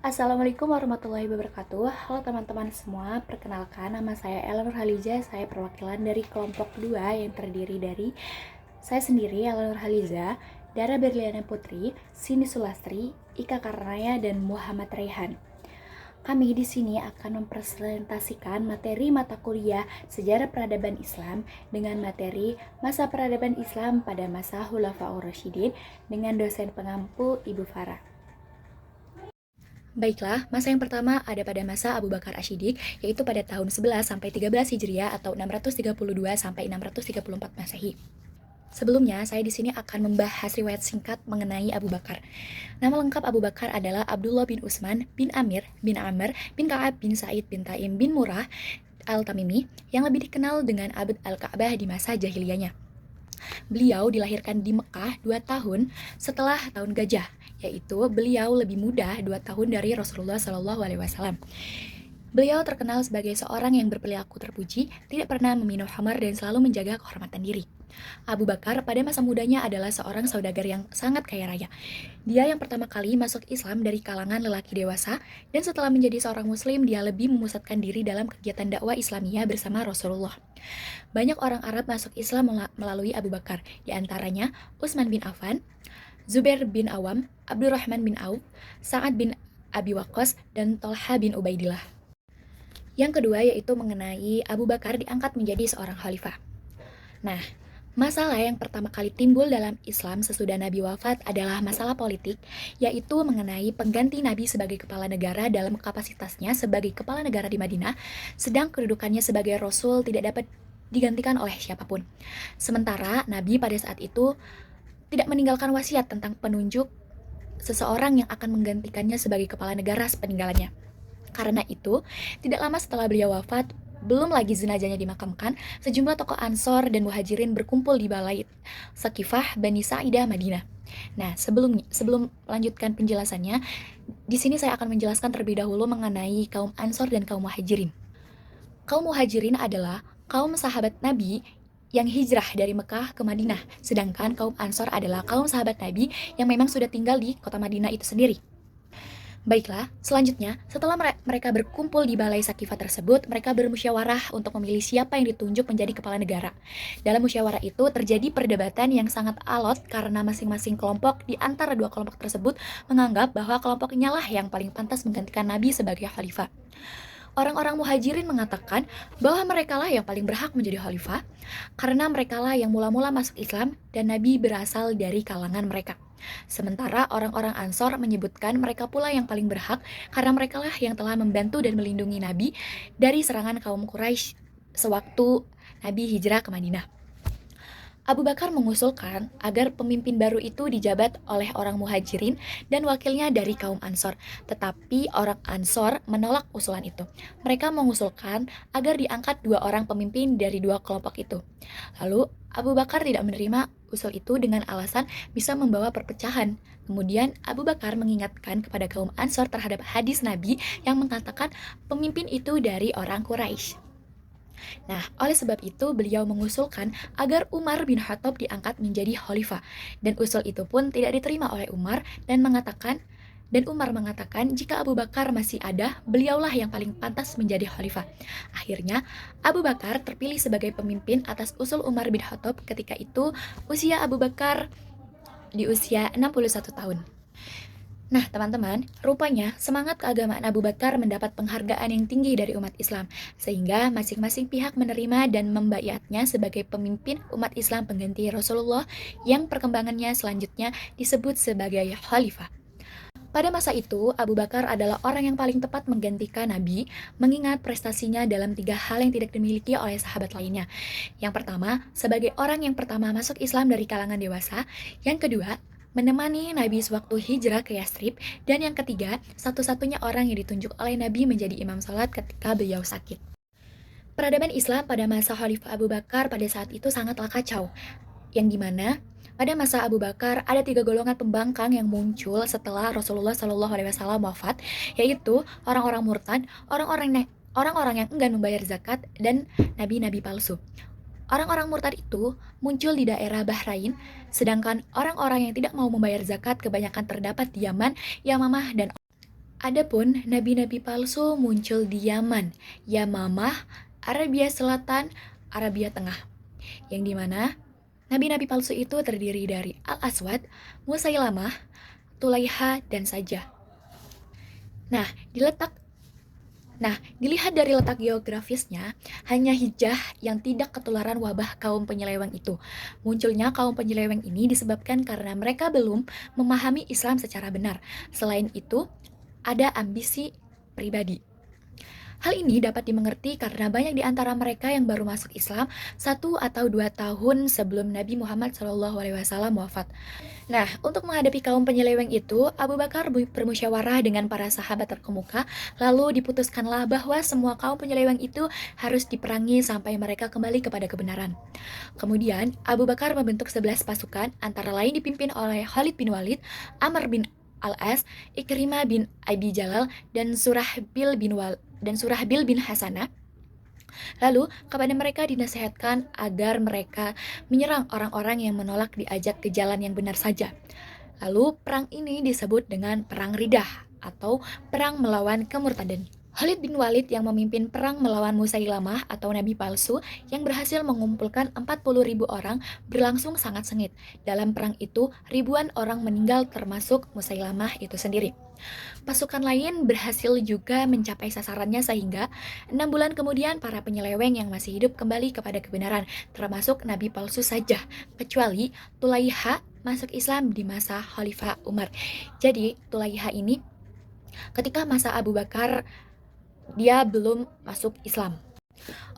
Assalamualaikum warahmatullahi wabarakatuh. Halo teman-teman semua, perkenalkan nama saya Ella Nurhaliza. Saya perwakilan dari kelompok 2 yang terdiri dari saya sendiri, Ella Nurhaliza, Dara Berliana Putri, Cindy Sulastri, Ika Karnaya, dan Muhammad Raihan. Kami di sini akan mempresentasikan materi mata kuliah Sejarah Peradaban Islam dengan materi Masa Peradaban Islam pada masa Khulafaur Rasyidin dengan dosen pengampu Ibu Farah. Baiklah, masa yang pertama ada pada masa Abu Bakar Asy-Syiddiq, yaitu pada tahun 11 sampai 13 Hijriah atau 632 sampai 634 Masehi. Sebelumnya, saya di sini akan membahas riwayat singkat mengenai Abu Bakar. Nama lengkap Abu Bakar adalah Abdullah bin Utsman bin Amir bin Amr bin Ka'ab bin Sa'id bin Taim bin Murrah al-Tamimi yang lebih dikenal dengan Abd al-Ka'bah di masa jahiliyahnya. Beliau dilahirkan di Mekah 2 tahun setelah tahun gajah, yaitu beliau lebih muda 2 tahun dari Rasulullah SAW. Beliau terkenal sebagai seorang yang berperilaku terpuji, tidak pernah meminum khamar dan selalu menjaga kehormatan diri. Abu Bakar pada masa mudanya adalah seorang saudagar yang sangat kaya raya. Dia yang pertama kali masuk Islam dari kalangan lelaki dewasa, dan setelah menjadi seorang muslim, dia lebih memusatkan diri dalam kegiatan dakwah Islamiyah bersama Rasulullah. Banyak orang Arab masuk Islam melalui Abu Bakar, di antaranya Utsman bin Affan, Zubair bin Awam, Abdurrahman bin Auf, Sa'ad bin Abi Waqqas, dan Tolha bin Ubaidillah. Yang kedua yaitu mengenai Abu Bakar diangkat menjadi seorang khalifah. Nah, masalah yang pertama kali timbul dalam Islam sesudah Nabi wafat adalah masalah politik, yaitu mengenai pengganti Nabi sebagai kepala negara dalam kapasitasnya sebagai kepala negara di Madinah, sedang kedudukannya sebagai Rasul tidak dapat digantikan oleh siapapun. Sementara Nabi pada saat itu tidak meninggalkan wasiat tentang penunjuk seseorang yang akan menggantikannya sebagai kepala negara sepeninggalannya. Karena itu, tidak lama setelah beliau wafat, belum lagi jenazahnya dimakamkan, sejumlah tokoh Ansor dan Muhajirin berkumpul di balai Sakifah Bani Sa'idah Madinah. Nah, sebelum melanjutkan penjelasannya, di sini saya akan menjelaskan terlebih dahulu mengenai kaum Ansor dan kaum Muhajirin. Kaum Muhajirin adalah kaum sahabat Nabi yang hijrah dari Mekah ke Madinah, sedangkan kaum Ansor adalah kaum sahabat Nabi yang memang sudah tinggal di kota Madinah itu sendiri. Baiklah, selanjutnya, setelah mereka berkumpul di balai Sakifah tersebut, mereka bermusyawarah untuk memilih siapa yang ditunjuk menjadi kepala negara. Dalam musyawarah itu terjadi perdebatan yang sangat alot karena masing-masing kelompok di antara dua kelompok tersebut menganggap bahwa kelompoknya lah yang paling pantas menggantikan Nabi sebagai khalifah. Orang-orang Muhajirin mengatakan bahwa merekalah yang paling berhak menjadi khalifah karena merekalah yang mula-mula masuk Islam dan Nabi berasal dari kalangan mereka. Sementara orang-orang Ansor menyebutkan mereka pula yang paling berhak karena merekalah yang telah membantu dan melindungi Nabi dari serangan kaum Quraisy sewaktu Nabi hijrah ke Madinah. Abu Bakar mengusulkan agar pemimpin baru itu dijabat oleh orang Muhajirin dan wakilnya dari kaum Ansor. Tetapi orang Ansor menolak usulan itu. Mereka mengusulkan agar diangkat 2 orang pemimpin dari 2 kelompok itu. Lalu Abu Bakar tidak menerima usul itu dengan alasan bisa membawa perpecahan. Kemudian Abu Bakar mengingatkan kepada kaum Ansor terhadap hadis Nabi yang mengatakan pemimpin itu dari orang Quraisy. Nah, oleh sebab itu beliau mengusulkan agar Umar bin Khattab diangkat menjadi khalifah. Dan usul itu pun tidak diterima oleh Umar dan Umar mengatakan jika Abu Bakar masih ada, beliaulah yang paling pantas menjadi khalifah. Akhirnya, Abu Bakar terpilih sebagai pemimpin atas usul Umar bin Khattab ketika itu usia Abu Bakar di usia 61 tahun. Nah, teman-teman, rupanya semangat keagamaan Abu Bakar mendapat penghargaan yang tinggi dari umat Islam, sehingga masing-masing pihak menerima dan membaiatnya sebagai pemimpin umat Islam pengganti Rasulullah yang perkembangannya selanjutnya disebut sebagai khalifah. Pada masa itu, Abu Bakar adalah orang yang paling tepat menggantikan Nabi, mengingat prestasinya dalam 3 hal yang tidak dimiliki oleh sahabat lainnya. Yang pertama, sebagai orang yang pertama masuk Islam dari kalangan dewasa. Yang kedua, menemani Nabi sewaktu hijrah ke Yathrib. Dan yang ketiga, satu-satunya orang yang ditunjuk oleh Nabi menjadi imam salat ketika beliau sakit. Peradaban Islam pada masa Khalifah Abu Bakar pada saat itu sangatlah kacau, yang dimana pada masa Abu Bakar ada 3 golongan pembangkang yang muncul setelah Rasulullah SAW wafat, yaitu orang-orang murtad, orang-orang yang enggan membayar zakat, dan nabi-nabi palsu. Orang-orang murtad itu muncul di daerah Bahrain, sedangkan orang-orang yang tidak mau membayar zakat kebanyakan terdapat di Yaman, Yamamah, dan Adapun nabi-nabi palsu muncul di Yaman, Yamamah, Arabia Selatan, Arabia Tengah, yang dimana nabi-nabi palsu itu terdiri dari Al-Aswad, Musailamah, Tulaiha, dan Sajah. Nah, dilihat dari letak geografisnya, hanya Hijah yang tidak ketularan wabah kaum penyeleweng itu. Munculnya kaum penyeleweng ini disebabkan karena mereka belum memahami Islam secara benar. Selain itu, ada ambisi pribadi. Hal ini dapat dimengerti karena banyak di antara mereka yang baru masuk Islam 1 atau 2 tahun sebelum Nabi Muhammad SAW wafat. Nah, untuk menghadapi kaum penyeleweng itu, Abu Bakar bermusyawarah dengan para sahabat terkemuka, lalu diputuskanlah bahwa semua kaum penyeleweng itu harus diperangi sampai mereka kembali kepada kebenaran. Kemudian, Abu Bakar membentuk 11 pasukan, antara lain dipimpin oleh Khalid bin Walid, Amr bin Al-As, Ikrimah bin Abi Jalal, dan Surahbil bin Hasanah. Lalu, kepada mereka dinasihatkan agar mereka menyerang orang-orang yang menolak diajak ke jalan yang benar saja. Lalu, perang ini disebut dengan Perang Ridah atau Perang Melawan Kemurtadan. Khalid bin Walid yang memimpin perang melawan Musailamah atau nabi palsu yang berhasil mengumpulkan 40.000 orang berlangsung sangat sengit. Dalam perang itu, ribuan orang meninggal termasuk Musailamah itu sendiri. Pasukan lain berhasil juga mencapai sasarannya sehingga 6 bulan kemudian para penyeleweng yang masih hidup kembali kepada kebenaran, termasuk nabi palsu saja, kecuali Tulaiha masuk Islam di masa Khalifah Umar. Jadi Tulaiha ini ketika masa Abu Bakar dia belum masuk Islam.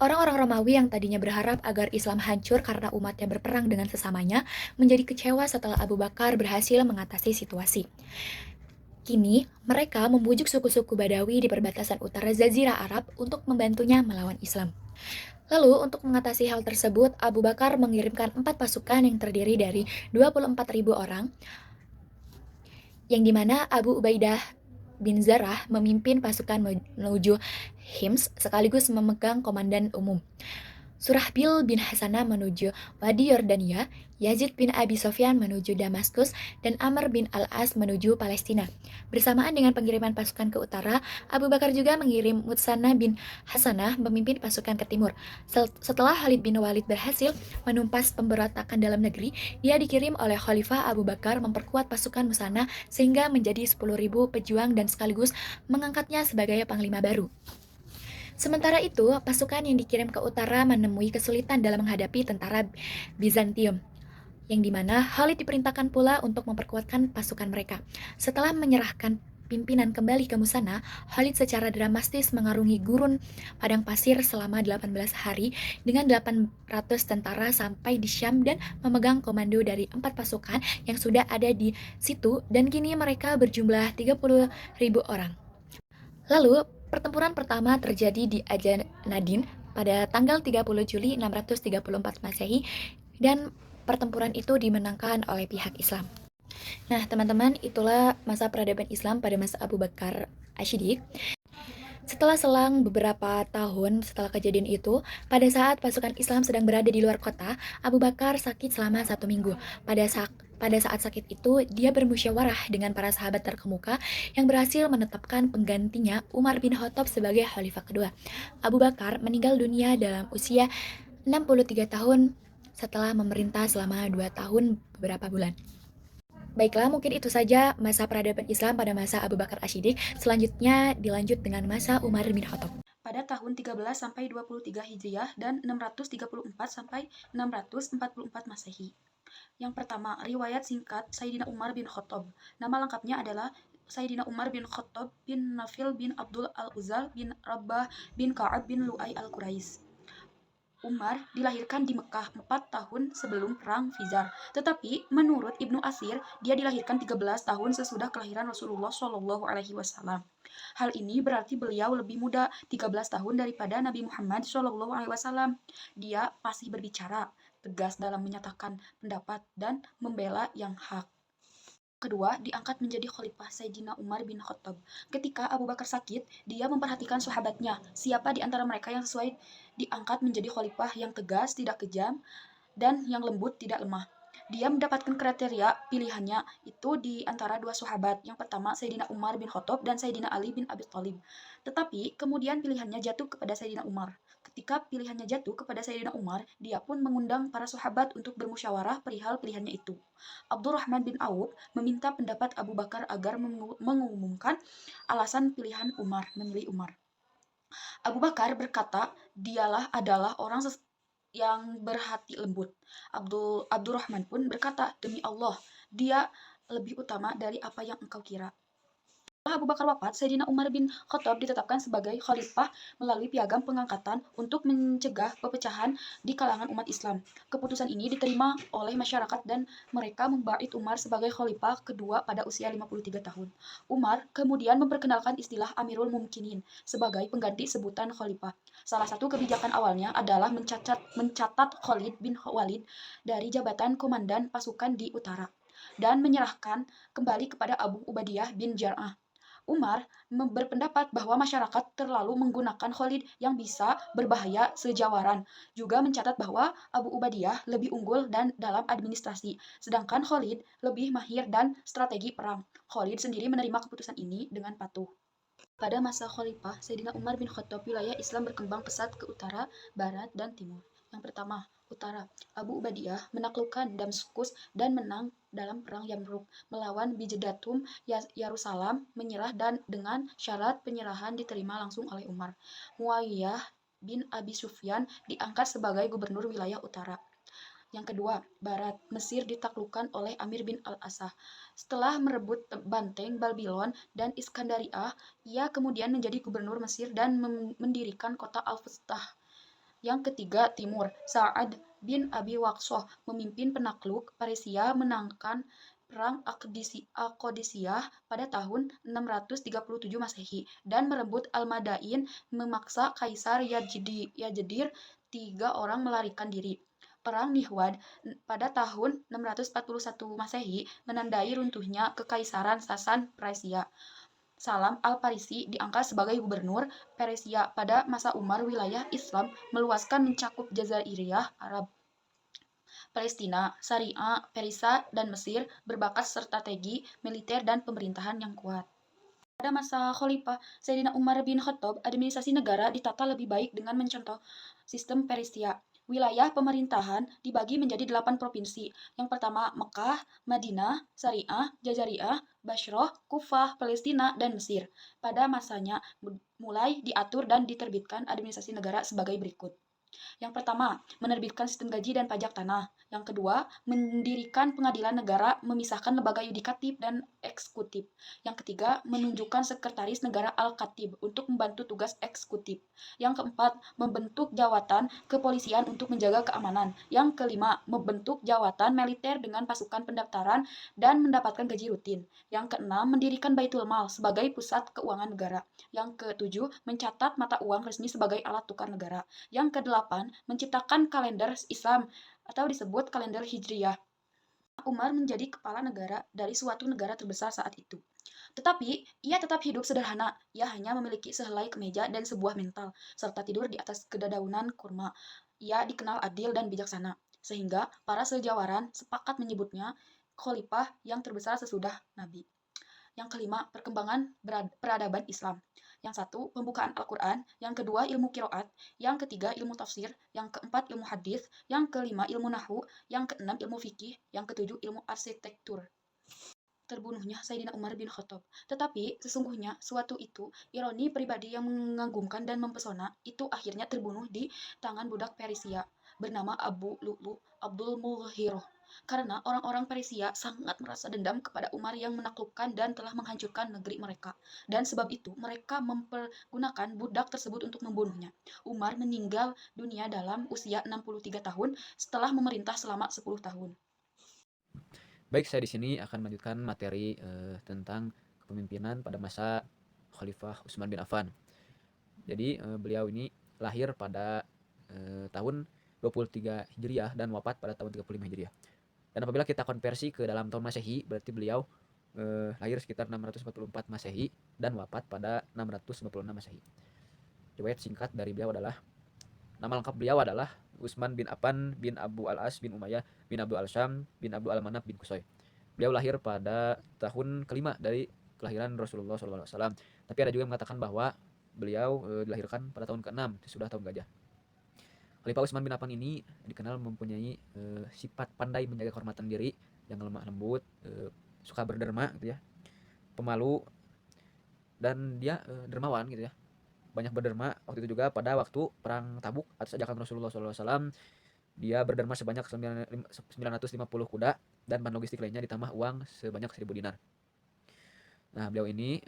Orang-orang Romawi yang tadinya berharap agar Islam hancur karena umatnya berperang dengan sesamanya, menjadi kecewa setelah Abu Bakar berhasil mengatasi situasi. Kini, mereka membujuk suku-suku Badawi di perbatasan utara Jazirah Arab untuk membantunya melawan Islam. Lalu, untuk mengatasi hal tersebut, Abu Bakar mengirimkan 4 pasukan yang terdiri dari 24.000 orang, yang dimana Abu Ubaidah bin Zarah memimpin pasukan menuju Hims sekaligus memegang komandan umum. Surahbil bin Hasanah menuju Wadi Yordania, Yazid bin Abi Sofyan menuju Damaskus, dan Amr bin Al-As menuju Palestina. Bersamaan dengan pengiriman pasukan ke utara, Abu Bakar juga mengirim Mutsana bin Hasanah memimpin pasukan ke timur. Setelah Khalid bin Walid berhasil menumpas pemberontakan dalam negeri, dia dikirim oleh Khalifah Abu Bakar memperkuat pasukan Mutsana sehingga menjadi 10.000 pejuang dan sekaligus mengangkatnya sebagai panglima baru. Sementara itu, pasukan yang dikirim ke utara menemui kesulitan dalam menghadapi tentara Bizantium, yang dimana Khalid diperintahkan pula untuk memperkuatkan pasukan mereka. Setelah menyerahkan pimpinan kembali ke Musana, Khalid secara dramatis mengarungi gurun padang pasir selama 18 hari dengan 800 tentara sampai di Syam dan memegang komando dari 4 pasukan yang sudah ada di situ dan kini mereka berjumlah 30.000 orang. Lalu, pertempuran pertama terjadi di Ajanadin pada tanggal 30 Juli 634 Masehi dan pertempuran itu dimenangkan oleh pihak Islam. Nah, teman-teman, itulah masa peradaban Islam pada masa Abu Bakar Ash-Shiddiq. Setelah selang beberapa tahun setelah kejadian itu, pada saat pasukan Islam sedang berada di luar kota, Abu Bakar sakit selama 1 minggu. Pada saat sakit itu, dia bermusyawarah dengan para sahabat terkemuka yang berhasil menetapkan penggantinya Umar bin Khattab sebagai khalifah kedua. Abu Bakar meninggal dunia dalam usia 63 tahun setelah memerintah selama 2 tahun beberapa bulan. Baiklah, mungkin itu saja masa peradaban Islam pada masa Abu Bakar Ash-Shiddiq. Selanjutnya dilanjut dengan masa Umar bin Khattab. Pada tahun 13 sampai 23 Hijriah dan 634 sampai 644 Masehi. Yang pertama, riwayat singkat Sayyidina Umar bin Khattab. Nama lengkapnya adalah Sayyidina Umar bin Khattab bin Nafil bin Abdul Al-Uzal bin Rabbah bin Ka'ab bin Lu'ay Al-Quraish. Umar dilahirkan di Mekah 4 tahun sebelum Perang Fizar. Tetapi menurut Ibnu Asir, dia dilahirkan 13 tahun sesudah kelahiran Rasulullah Shallallahu Alaihi Wasallam. Hal ini berarti beliau lebih muda 13 tahun daripada Nabi Muhammad Shallallahu Alaihi Wasallam. Dia fasih berbicara, tegas dalam menyatakan pendapat dan membela yang hak. Kedua, diangkat menjadi khalifah Sayyidina Umar bin Khattab. Ketika Abu Bakar sakit, dia memperhatikan sahabatnya, siapa di antara mereka yang sesuai diangkat menjadi khalifah yang tegas, tidak kejam, dan yang lembut, tidak lemah. Dia mendapatkan kriteria pilihannya itu di antara dua sahabat. Yang pertama Sayyidina Umar bin Khattab dan Sayyidina Ali bin Abi Thalib. Tetapi kemudian pilihannya jatuh kepada Sayyidina Umar. Ketika pilihannya jatuh kepada Sayyidina Umar, dia pun mengundang para sahabat untuk bermusyawarah perihal pilihannya itu. Abdurrahman bin Auf meminta pendapat Abu Bakar agar mengumumkan alasan pilihan Umar, memilih Umar. Abu Bakar berkata, dialah adalah orang yang berhati lembut. Abdurrahman pun berkata, demi Allah, dia lebih utama dari apa yang engkau kira. Setelah Abu Bakar wafat, Sayyidina Umar bin Khattab ditetapkan sebagai khalifah melalui piagam pengangkatan untuk mencegah perpecahan di kalangan umat Islam. Keputusan ini diterima oleh masyarakat dan mereka membait Umar sebagai khalifah kedua pada usia 53 tahun. Umar kemudian memperkenalkan istilah Amirul Mumkinin sebagai pengganti sebutan khalifah. Salah satu kebijakan awalnya adalah mencatat Khalid bin Walid dari jabatan komandan pasukan di utara dan menyerahkan kembali kepada Abu Ubadiyah bin Jar'ah. Umar berpendapat bahwa masyarakat terlalu menggunakan Khalid yang bisa berbahaya sejawaran. Juga mencatat bahwa Abu Ubadiyah lebih unggul dan dalam administrasi, sedangkan Khalid lebih mahir dan strategi perang. Khalid sendiri menerima keputusan ini dengan patuh. Pada masa Khalifah Sayyidina Umar bin Khattab, wilayah Islam berkembang pesat ke utara, barat, dan timur. Yang pertama, utara. Abu Ubadiyah menaklukkan Damaskus dan menang dalam perang Yamruk melawan Bijdatum Yerusalem, menyerah dan dengan syarat penyerahan diterima langsung oleh Umar. Muawiyah bin Abi Sufyan diangkat sebagai gubernur wilayah utara. Yang kedua, barat. Mesir ditaklukkan oleh Amir bin al-Asah. Setelah merebut banteng Babylon dan Iskandaria, ia kemudian menjadi gubernur Mesir dan mendirikan kota Al-Fustah. Yang ketiga, timur. Sa'ad bin Abi Waqqas memimpin penakluk Persia menangkan perang Al-Qadisiyah pada tahun 637 Masehi dan merebut Al-Madain, memaksa Kaisar Yazedir 3 orang melarikan diri. Perang Nihwad pada tahun 641 Masehi menandai runtuhnya Kekaisaran Sasan Persia. Salam al-Farisi diangkat sebagai gubernur Persia pada masa Umar. Wilayah Islam meluaskan mencakup Jazairiyah Arab, Palestina, Syria, Persia, dan Mesir berbakat strategi militer dan pemerintahan yang kuat. Pada masa Khalifah Sayyidina Umar bin Khattab, administrasi negara ditata lebih baik dengan mencontoh sistem Persia. Wilayah pemerintahan dibagi menjadi 8 provinsi. Yang pertama Mekah, Madinah, Syariah, Jazairiyah, Bashrah, Kufah, Palestina, dan Mesir. Pada masanya mulai diatur dan diterbitkan administrasi negara sebagai berikut. Yang pertama, menerbitkan sistem gaji dan pajak tanah. Yang kedua, mendirikan pengadilan negara, memisahkan lembaga yudikatif dan eksekutif. Yang ketiga, menunjukkan sekretaris negara al-Khatib untuk membantu tugas eksekutif. Yang keempat, membentuk jawatan kepolisian untuk menjaga keamanan. Yang kelima, membentuk jawatan militer dengan pasukan pendaftaran dan mendapatkan gaji rutin. Yang keenam, mendirikan Baitul Mal sebagai pusat keuangan negara. Yang ketujuh, mencatat mata uang resmi sebagai alat tukar negara. Yang kedelapan, menciptakan kalender Islam atau disebut kalender Hijriyah. Umar menjadi kepala negara dari suatu negara terbesar saat itu. Tetapi, ia tetap hidup sederhana. Ia hanya memiliki sehelai kemeja dan sebuah mental, serta tidur di atas kedadaunan kurma. Ia dikenal adil dan bijaksana, sehingga para sejarawan sepakat menyebutnya khalifah yang terbesar sesudah Nabi. Yang kelima, perkembangan peradaban Islam. Yang satu, pembukaan Al-Quran. Yang kedua, ilmu kiroat. Yang ketiga, ilmu tafsir. Yang keempat, ilmu hadis. Yang kelima, ilmu nahu. Yang keenam, ilmu fikih. Yang ketujuh, ilmu arsitektur. Terbunuhnya Sayyidina Umar bin Khattab. Tetapi sesungguhnya suatu itu, ironi pribadi yang mengagumkan dan mempesona, itu akhirnya terbunuh di tangan budak Persia bernama Abu Lu'lu Abdul Mulhiroh. Karena orang-orang Persia sangat merasa dendam kepada Umar yang menaklukkan dan telah menghancurkan negeri mereka. Dan sebab itu mereka mempergunakan budak tersebut untuk membunuhnya. Umar meninggal dunia dalam usia 63 tahun setelah memerintah selama 10 tahun. Baik, saya di sini akan melanjutkan materi tentang kepemimpinan pada masa Khalifah Utsman bin Affan. Jadi beliau ini lahir pada tahun 23 Hijriah dan wafat pada tahun 35 Hijriah. Dan apabila kita konversi ke dalam tahun Masehi, berarti beliau lahir sekitar 644 Masehi dan wafat pada 696 Masehi. Riwayat singkat dari beliau adalah, nama lengkap beliau adalah Utsman bin Affan bin Abu al-As bin Umayyah bin Abdul al-Syam bin Abdul al-Manaf bin Qusay. Beliau lahir pada tahun kelima dari kelahiran Rasulullah SAW. Tapi ada juga yang mengatakan bahwa beliau dilahirkan pada tahun ke-6 sesudah tahun gajah. Khalifah Utsman bin Affan ini dikenal mempunyai sifat pandai menjaga kehormatan diri, yang lemah lembut, suka berderma gitu ya, pemalu, dan dia dermawan gitu ya. Banyak berderma. Waktu itu juga pada waktu perang Tabuk atas ajakan Rasulullah SAW, dia berderma sebanyak 950 kuda dan bahan logistik lainnya ditambah uang sebanyak 1000 dinar. Nah, beliau ini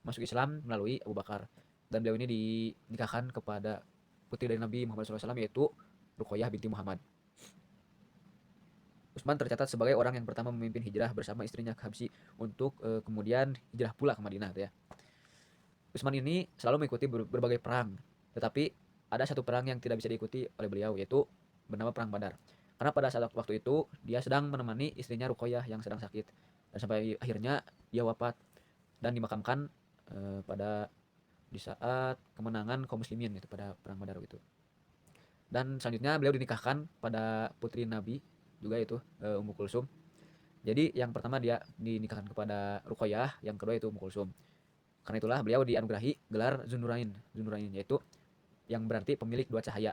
masuk Islam melalui Abu Bakar, dan beliau ini dinikahkan kepada putri dari Nabi Muhammad SAW, yaitu Ruqayyah binti Muhammad. Utsman tercatat sebagai orang yang pertama memimpin hijrah bersama istrinya ke Habsyi untuk kemudian hijrah pula ke Madinah ya. Utsman ini selalu mengikuti berbagai perang, tetapi ada satu perang yang tidak bisa diikuti oleh beliau, yaitu bernama Perang Badar. Karena pada saat waktu itu dia sedang menemani istrinya Ruqayyah yang sedang sakit, dan sampai akhirnya dia wafat dan dimakamkan pada di saat kemenangan kaum muslimin gitu pada Perang Badar gitu. Dan selanjutnya beliau dinikahkan pada putri Nabi juga, itu Ummu Kulsum. Jadi yang pertama dia dinikahkan kepada Ruqayyah, yang kedua itu Ummu Kulsum. Karena itulah beliau dianugerahi gelar Zunurain, yaitu yang berarti pemilik dua cahaya.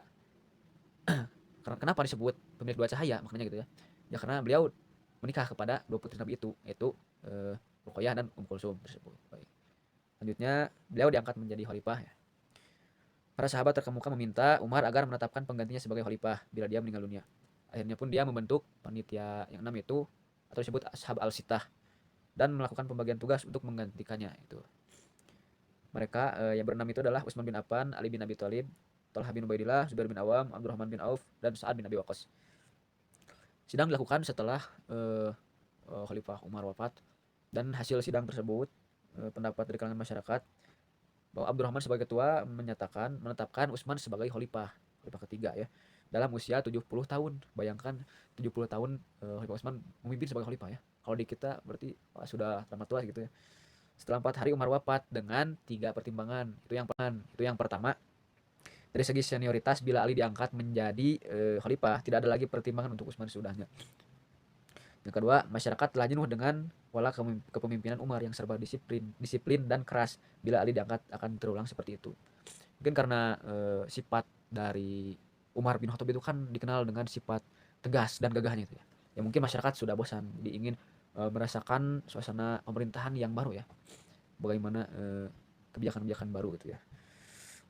Kenapa disebut pemilik dua cahaya? Maknanya gitu ya. Ya karena beliau menikah kepada dua putri Nabi itu, yaitu Ruqayyah dan Kulsum tersebut. Baik. Selanjutnya beliau diangkat menjadi khalifah ya. Para sahabat terkemuka meminta Umar agar menetapkan penggantinya sebagai khalifah bila dia meninggal dunia. Akhirnya pun dia membentuk panitia yang 6 itu, atau disebut Ashab al-Sittah, dan melakukan pembagian tugas untuk menggantikannya itu. Mereka yang berenam itu adalah Utsman bin Affan, Ali bin Abi Thalib, Thalhah bin Ubaidillah, Zubair bin Awam, Abdurrahman bin Auf, dan Sa'ad bin Abi Waqqas. Sidang dilakukan setelah Khalifah Umar wafat, dan hasil sidang tersebut pendapat dari kalangan masyarakat bahwa Abdurrahman sebagai ketua menetapkan Utsman sebagai khalifah ketiga ya, dalam usia 70 tahun. Bayangkan 70 tahun Khalifah Utsman memimpin sebagai khalifah ya. Kalau di kita berarti sudah tamat tua gitu ya. Setelah 4 hari Umar wafat dengan 3 pertimbangan. Itu yang pertama, dari segi senioritas bila Ali diangkat menjadi khalifah, tidak ada lagi pertimbangan untuk Utsman sesudahnya. Yang kedua, masyarakat telah jenuh dengan pola kepemimpinan Umar yang serba disiplin dan keras. Bila Ali diangkat akan terulang seperti itu. Mungkin karena sifat dari Umar bin Khattab itu kan dikenal dengan sifat tegas dan gagahnya itu ya. Ya mungkin masyarakat sudah bosan, jadi ingin merasakan suasana pemerintahan yang baru ya. Bagaimana kebijakan-kebijakan baru gitu ya.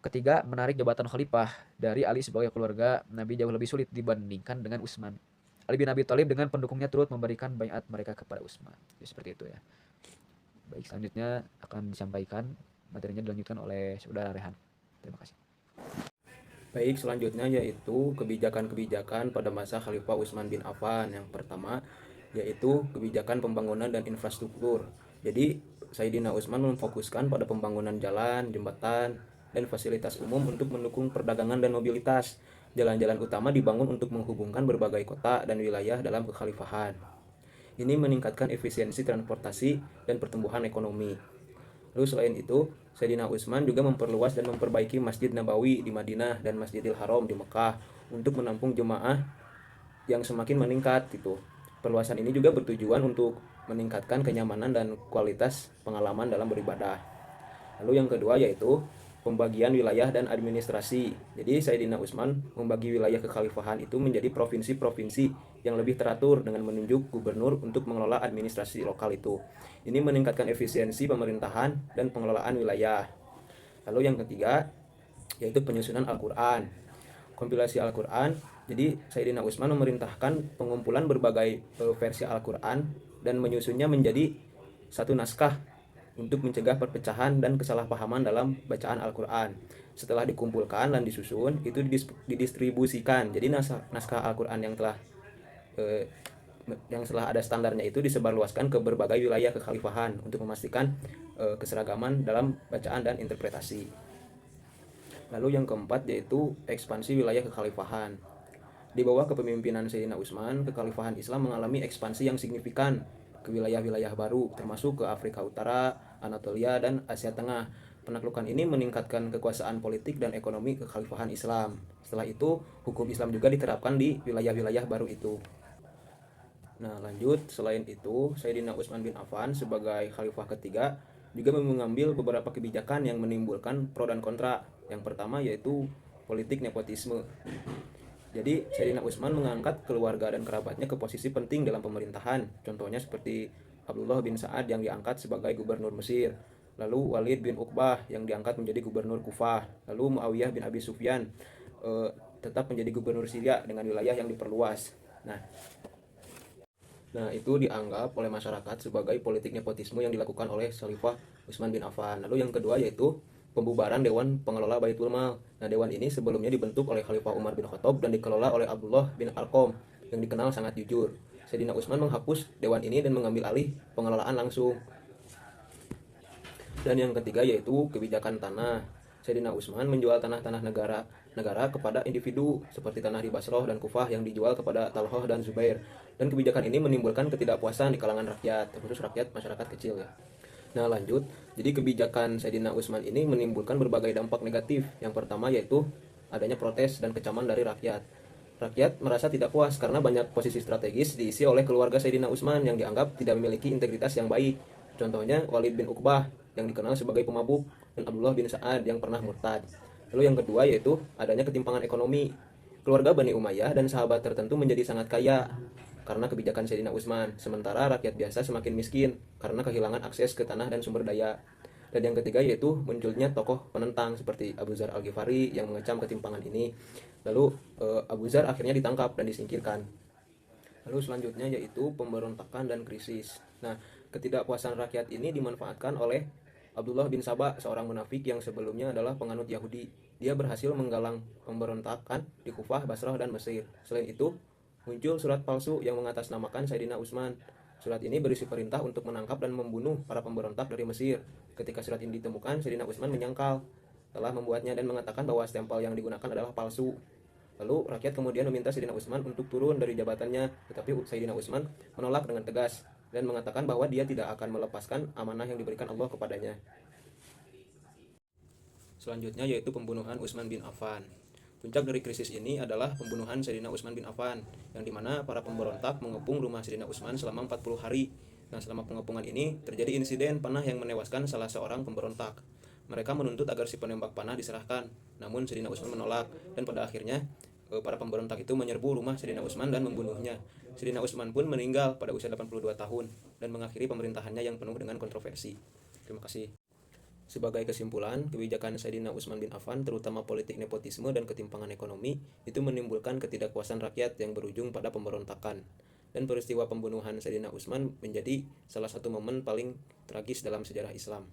Ketiga, menarik jabatan khalifah dari Ali sebagai keluarga Nabi jauh lebih sulit dibandingkan dengan Utsman. Ali bin Abi Thalib dengan pendukungnya turut memberikan baiat mereka kepada Utsman. Jadi seperti itu ya. Baik, selanjutnya akan disampaikan materinya dilanjutkan oleh saudara Rehan. Terima kasih. Baik, selanjutnya yaitu kebijakan-kebijakan pada masa Khalifah Utsman bin Affan. Yang pertama yaitu kebijakan pembangunan dan infrastruktur. Jadi Sayyidina Utsman memfokuskan pada pembangunan jalan, jembatan, dan fasilitas umum untuk mendukung perdagangan dan mobilitas. Jalan-jalan utama dibangun untuk menghubungkan berbagai kota dan wilayah dalam kekhalifahan. Ini meningkatkan efisiensi transportasi dan pertumbuhan ekonomi. Lalu selain itu, Sayyidina Utsman juga memperluas dan memperbaiki Masjid Nabawi di Madinah dan Masjidil Haram di Mekah untuk menampung jemaah yang semakin meningkat gitu. Perluasan ini juga bertujuan untuk meningkatkan kenyamanan dan kualitas pengalaman dalam beribadah. Lalu yang kedua yaitu pembagian wilayah dan administrasi. Jadi Sayyidina Utsman membagi wilayah kekhalifahan itu menjadi provinsi-provinsi yang lebih teratur dengan menunjuk gubernur untuk mengelola administrasi lokal itu. Ini meningkatkan efisiensi pemerintahan dan pengelolaan wilayah. Lalu yang ketiga yaitu penyusunan Al-Qur'an. Kompilasi Al-Qur'an. Jadi Sayyidina Utsman memerintahkan pengumpulan berbagai versi Al-Qur'an dan menyusunnya menjadi satu naskah untuk mencegah perpecahan dan kesalahpahaman dalam bacaan Al-Qur'an. Setelah dikumpulkan dan disusun, itu didistribusikan. Jadi naskah Al-Qur'an yang telah ada standarnya itu disebarluaskan ke berbagai wilayah kekhalifahan untuk memastikan keseragaman dalam bacaan dan interpretasi. Lalu yang keempat yaitu ekspansi wilayah kekhalifahan. Di bawah kepemimpinan Sayyidina Utsman, kekhalifahan Islam mengalami ekspansi yang signifikan ke wilayah-wilayah baru, termasuk ke Afrika Utara, Anatolia, dan Asia Tengah. Penaklukan ini meningkatkan kekuasaan politik dan ekonomi kekhalifahan Islam. Setelah itu, hukum Islam juga diterapkan di wilayah-wilayah baru itu. Nah, lanjut, selain itu, Sayyidina Utsman bin Affan sebagai khalifah ketiga juga mengambil beberapa kebijakan yang menimbulkan pro dan kontra. Yang pertama yaitu politik nepotisme. Jadi, Sayyidina Utsman mengangkat keluarga dan kerabatnya ke posisi penting dalam pemerintahan. Contohnya seperti Abdullah bin Sa'ad yang diangkat sebagai gubernur Mesir, lalu Walid bin Uqbah yang diangkat menjadi gubernur Kufah, lalu Muawiyah bin Abi Sufyan tetap menjadi gubernur Syria dengan wilayah yang diperluas. Nah, itu dianggap oleh masyarakat sebagai politik nepotisme yang dilakukan oleh Khalifah Utsman bin Affan. Lalu yang kedua yaitu pembubaran Dewan Pengelola Baitul Mal. Nah, dewan ini sebelumnya dibentuk oleh Khalifah Umar bin Khattab dan dikelola oleh Abdullah bin Arqam yang dikenal sangat jujur. Sayyidina Utsman menghapus dewan ini dan mengambil alih pengelolaan langsung. Dan yang ketiga yaitu kebijakan tanah. Sayyidina Utsman menjual tanah-tanah negara kepada individu seperti tanah di Basrah dan Kufah yang dijual kepada Talhah dan Zubair. Dan kebijakan ini menimbulkan ketidakpuasan di kalangan rakyat, terkhusus rakyat masyarakat kecil ya. Nah, lanjut. Jadi kebijakan Sayyidina Utsman ini menimbulkan berbagai dampak negatif. Yang pertama yaitu adanya protes dan kecaman dari rakyat. Rakyat merasa tidak puas karena banyak posisi strategis diisi oleh keluarga Sayyidina Utsman yang dianggap tidak memiliki integritas yang baik. Contohnya Walid bin Uqbah yang dikenal sebagai pemabuk dan Abdullah bin Sa'ad yang pernah murtad. Lalu yang kedua yaitu adanya ketimpangan ekonomi. Keluarga Bani Umayyah dan sahabat tertentu menjadi sangat kaya karena kebijakan Sayyidina Utsman, sementara rakyat biasa semakin miskin karena kehilangan akses ke tanah dan sumber daya. Dan yang ketiga yaitu munculnya tokoh penentang seperti Abu Dzar Al-Ghifari yang mengecam ketimpangan ini. Lalu Abu Dzar akhirnya ditangkap dan disingkirkan. Lalu selanjutnya yaitu pemberontakan dan krisis. Nah, ketidakpuasan rakyat ini dimanfaatkan oleh Abdullah bin Saba, seorang munafik yang sebelumnya adalah penganut Yahudi. Dia berhasil menggalang pemberontakan di Kufah, Basrah, dan Mesir. Selain itu, muncul surat palsu yang mengatasnamakan Sayyidina Utsman. Surat ini berisi perintah untuk menangkap dan membunuh para pemberontak dari Mesir. Ketika surat ini ditemukan, Sayyidina Utsman menyangkal telah membuatnya dan mengatakan bahwa stempel yang digunakan adalah palsu. Lalu rakyat kemudian meminta Sayyidina Utsman untuk turun dari jabatannya, tetapi Sayyidina Utsman menolak dengan tegas dan mengatakan bahwa dia tidak akan melepaskan amanah yang diberikan Allah kepadanya. Selanjutnya yaitu pembunuhan Utsman bin Affan. Puncak dari krisis ini adalah pembunuhan Sayyidina Utsman bin Affan, yang dimana para pemberontak mengepung rumah Sayyidina Utsman selama 40 hari. Nah, selama pengepungan ini terjadi insiden panah yang menewaskan salah seorang pemberontak. Mereka menuntut agar si penembak panah diserahkan, namun Sayyidina Utsman menolak, dan pada akhirnya para pemberontak itu menyerbu rumah Sayyidina Utsman dan membunuhnya. Sayyidina Utsman pun meninggal pada usia 82 tahun dan mengakhiri pemerintahannya yang penuh dengan kontroversi. Terima kasih. Sebagai kesimpulan, kebijakan Sayyidina Utsman bin Affan terutama politik nepotisme dan ketimpangan ekonomi itu menimbulkan ketidakpuasan rakyat yang berujung pada pemberontakan. Dan peristiwa pembunuhan Sayyidina Utsman menjadi salah satu momen paling tragis dalam sejarah Islam.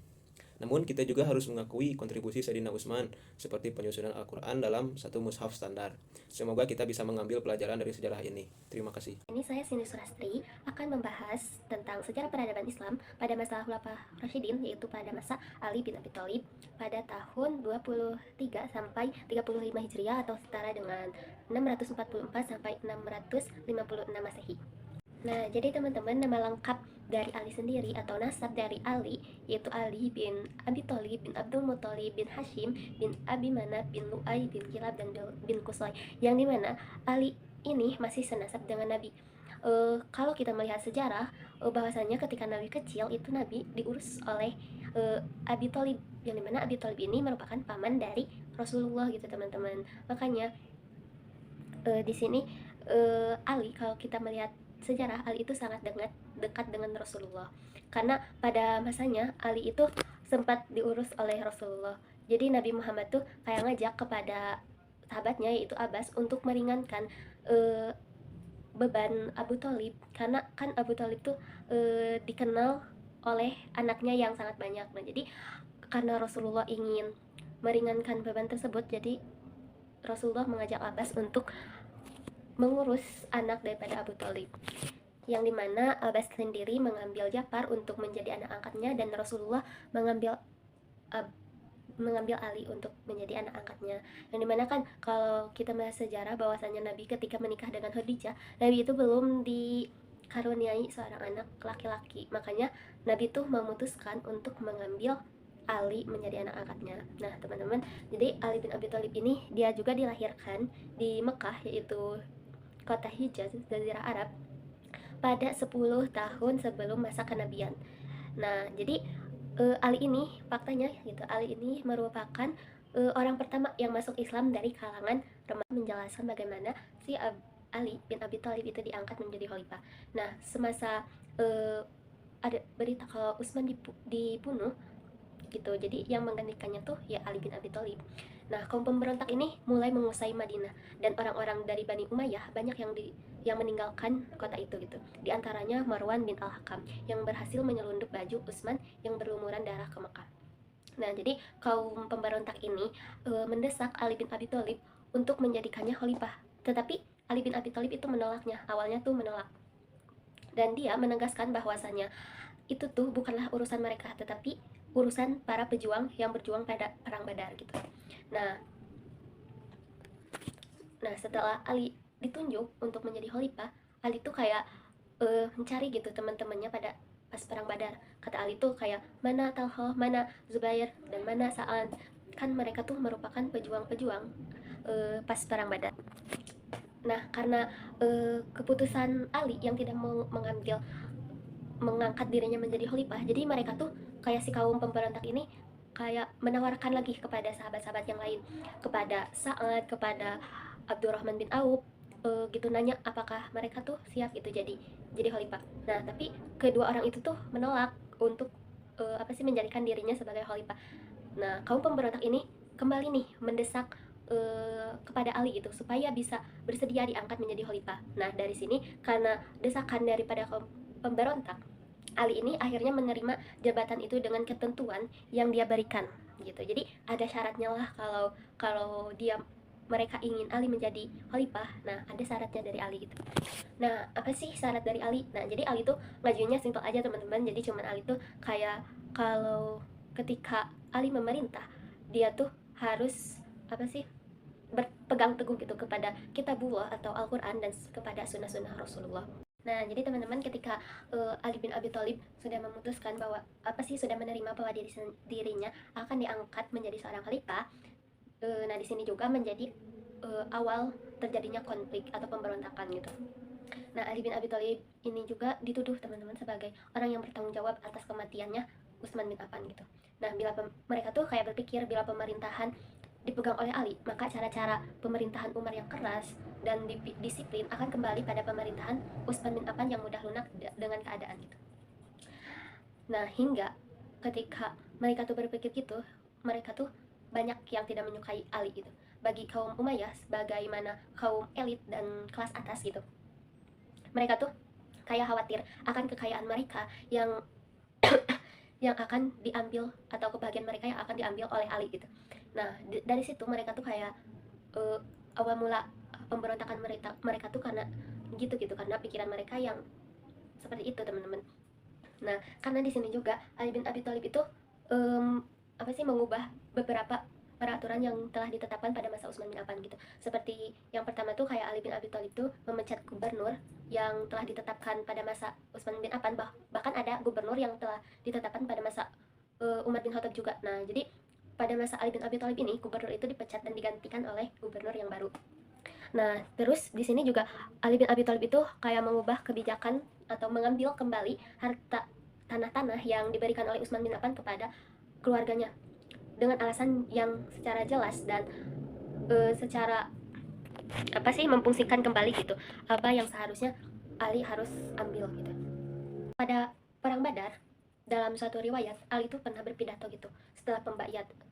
Namun kita juga harus mengakui kontribusi Sayyidina Utsman seperti penyusunan Al-Quran dalam satu mushaf standar. Semoga kita bisa mengambil pelajaran dari sejarah ini. Terima kasih. Ini saya Cindy Surastri akan membahas tentang sejarah peradaban Islam pada masa Khulafaur Rasyidin, yaitu pada masa Ali bin Abi Thalib pada tahun 23 sampai 35 Hijriah atau setara dengan 644 sampai 656 Masehi. Nah, jadi teman-teman, nama lengkap dari Ali sendiri atau nasab dari Ali yaitu Ali bin Abi Thalib bin Abdul Muthalib bin Hashim bin Abi Manaf bin Lu'ay bin Kilab dan bin Qusay, yang dimana Ali ini masih senasab dengan Nabi. Kalau kita melihat sejarah, bahwasanya ketika Nabi kecil itu Nabi diurus oleh Abi Thalib, yang dimana Abi Thalib ini merupakan paman dari Rasulullah gitu teman-teman. Makanya di sini Ali, kalau kita melihat sejarah, Ali itu sangat dekat dengan Rasulullah, karena pada masanya Ali itu sempat diurus oleh Rasulullah. Jadi Nabi Muhammad tuh kayak ngajak kepada sahabatnya yaitu Abbas untuk meringankan beban Abu Thalib, karena kan Abu Thalib tuh dikenal oleh anaknya yang sangat banyak. Nah, jadi karena Rasulullah ingin meringankan beban tersebut, jadi Rasulullah mengajak Abbas untuk mengurus anak daripada Abu Thalib, yang dimana Abbas sendiri mengambil Ja'far untuk menjadi anak angkatnya dan Rasulullah mengambil Ali untuk menjadi anak angkatnya. Yang dimana kan kalau kita melihat sejarah bahwasanya Nabi ketika menikah dengan Khadijah, Nabi itu belum dikaruniai seorang anak laki-laki, makanya Nabi tuh memutuskan untuk mengambil Ali menjadi anak angkatnya. Nah teman-teman, jadi Ali bin Abi Thalib ini dia juga dilahirkan di Mekah, yaitu kota Hijaz, Jazirah Arab, pada 10 tahun sebelum masa kenabian. Nah jadi Ali ini faktanya gitu, Ali ini merupakan orang pertama yang masuk Islam dari kalangan remaja, menjelaskan bagaimana si Ali bin Abi Thalib itu diangkat menjadi khalifah. Nah semasa ada berita kalau Utsman dibunuh gitu, jadi yang menggantikannya tuh ya Ali bin Abi Thalib. Nah kaum pemberontak ini mulai menguasai Madinah, dan orang-orang dari Bani Umayyah banyak yang meninggalkan kota itu gitu. Di antaranya Marwan bin Al-Hakam yang berhasil menyelundup baju Utsman yang berlumuran darah ke Mekah. Nah jadi kaum pemberontak ini mendesak Ali bin Abi Thalib untuk menjadikannya khalifah, tetapi Ali bin Abi Thalib itu menolaknya. Awalnya tuh menolak, dan dia menegaskan bahwasannya itu tuh bukanlah urusan mereka, tetapi urusan para pejuang yang berjuang pada perang Badar gitu. Nah, setelah Ali ditunjuk untuk menjadi khalifah, Ali tuh kayak mencari gitu teman-temannya pada pas perang Badar. Kata Ali tuh kayak, mana Talha, mana Zubair, dan mana Sa'ad. Kan mereka tuh merupakan pejuang-pejuang pas perang Badar. Nah, karena keputusan Ali yang tidak mau mengangkat dirinya menjadi khalifah, jadi mereka tuh kayak si kaum pemberontak ini kayak menawarkan lagi kepada sahabat-sahabat yang lain, kepada Sa'ad, kepada Abdurrahman bin Auf, gitu, nanya apakah mereka tuh siap gitu jadi khalifah. Nah tapi kedua orang itu tuh menolak untuk menjadikan dirinya sebagai khalifah. Nah kaum pemberontak ini kembali nih mendesak kepada Ali gitu supaya bisa bersedia diangkat menjadi khalifah. Nah dari sini karena desakan daripada kaum pemberontak, Ali ini akhirnya menerima jabatan itu dengan ketentuan yang dia berikan gitu. Jadi ada syaratnya lah kalau mereka ingin Ali menjadi khalifah. Nah ada syaratnya dari Ali gitu. Nah apa sih syarat dari Ali? Nah jadi Ali tuh ngajuinnya simpel aja teman-teman. Jadi cuman Ali tuh kayak kalau ketika Ali memerintah, dia tuh harus berpegang teguh gitu kepada kitabullah atau Al-Quran dan kepada sunnah-sunnah Rasulullah. Nah, jadi teman-teman ketika Ali bin Abi Thalib sudah memutuskan bahwa sudah menerima bahwa dirinya akan diangkat menjadi seorang khalifah, nah di sini juga menjadi awal terjadinya konflik atau pemberontakan gitu. Nah, Ali bin Abi Thalib ini juga dituduh teman-teman sebagai orang yang bertanggung jawab atas kematiannya Utsman bin Affan gitu. Nah, bila mereka tuh kayak berpikir bila pemerintahan dipegang oleh Ali, maka cara-cara pemerintahan Umar yang keras dan disiplin akan kembali pada pemerintahan Utsman bin Affan yang mudah lunak dengan keadaan gitu. Nah, hingga ketika mereka tuh berpikir gitu, mereka tuh banyak yang tidak menyukai Ali gitu. Bagi kaum Umayyah sebagaimana kaum elit dan kelas atas gitu, mereka tuh kayak khawatir akan kekayaan mereka yang yang akan diambil, atau kebahagiaan mereka yang akan diambil oleh Ali gitu. Nah dari situ mereka tuh kayak awal mula pemberontakan mereka tuh karena karena pikiran mereka yang seperti itu teman-teman. Nah karena di sini juga Ali bin Abi Thalib itu mengubah beberapa peraturan yang telah ditetapkan pada masa Utsman bin Affan gitu. Seperti yang pertama tuh kayak Ali bin Abi Thalib tuh memecat gubernur yang telah ditetapkan pada masa Utsman bin Affan, bahkan ada gubernur yang telah ditetapkan pada masa Umar bin Khattab juga. Nah jadi pada masa Ali bin Abi Thalib ini gubernur itu dipecat dan digantikan oleh gubernur yang baru. Nah terus di sini juga Ali bin Abi Thalib itu kayak mengubah kebijakan atau mengambil kembali harta tanah-tanah yang diberikan oleh Utsman bin Affan kepada keluarganya dengan alasan yang secara jelas dan secara memfungsikan kembali gitu apa yang seharusnya Ali harus ambil gitu. Pada perang Badar, dalam suatu riwayat Ali itu pernah berpidato gitu setelah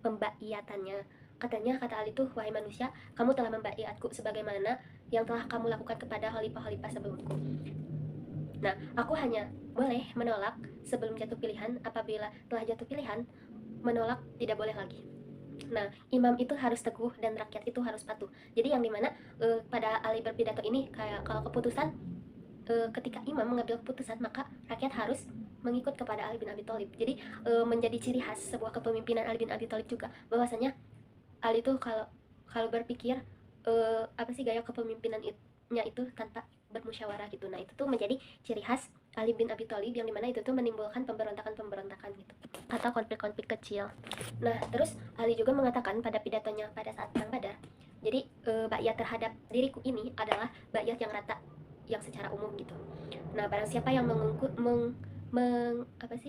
pembaiatannya. Kata Ali tuh, wahai manusia, kamu telah membaiatku sebagaimana yang telah kamu lakukan kepada khalifah-khalifah sebelumku. Nah aku hanya boleh menolak sebelum jatuh pilihan. Apabila telah jatuh pilihan, menolak tidak boleh lagi. Nah imam itu harus teguh dan rakyat itu harus patuh. Jadi yang dimana pada Ali berpidato ini kayak kalau keputusan ketika imam mengambil keputusan, maka rakyat harus mengikut kepada Ali bin Abi Thalib. Jadi menjadi ciri khas sebuah kepemimpinan Ali bin Abi Thalib juga, bahwasanya Ali tuh kalau berpikir gaya kepemimpinannya itu tanpa bermusyawarah gitu. Nah itu tuh menjadi ciri khas Ali bin Abi Thalib, yang dimana itu tuh menimbulkan pemberontakan gitu atau konflik-konflik kecil. Nah terus Ali juga mengatakan pada pidatonya pada saat perang Badar, jadi baiat terhadap diriku ini adalah baiat yang rata, yang secara umum gitu. Nah barang siapa yang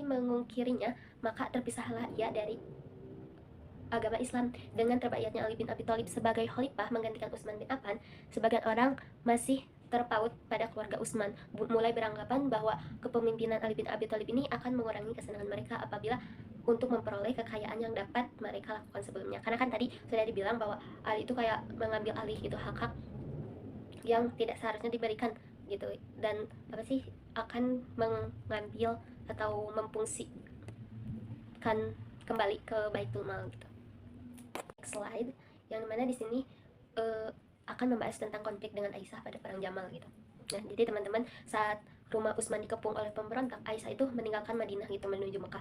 mengungkirinya, maka terpisahlah ia dari agama Islam. Dengan terbaiatnya Ali bin Abi Thalib sebagai khalifah menggantikan Utsman bin Affan, sebagian orang masih terpaut pada keluarga Utsman, mulai beranggapan bahwa kepemimpinan Ali bin Abi Thalib ini akan mengurangi kesenangan mereka apabila untuk memperoleh kekayaan yang dapat mereka lakukan sebelumnya. Karena kan tadi sudah dibilang bahwa Ali itu kayak mengambil alih gitu hak-hak yang tidak seharusnya diberikan gitu, dan akan mengambil atau memfungsikan kembali ke Baitul Mal gitu. Slide yang mana di sini akan membahas tentang konflik dengan Aisyah pada perang Jamal gitu. Nah, jadi teman-teman, saat rumah Utsman dikepung oleh pemberontak, Aisyah itu meninggalkan Madinah gitu menuju Mekah.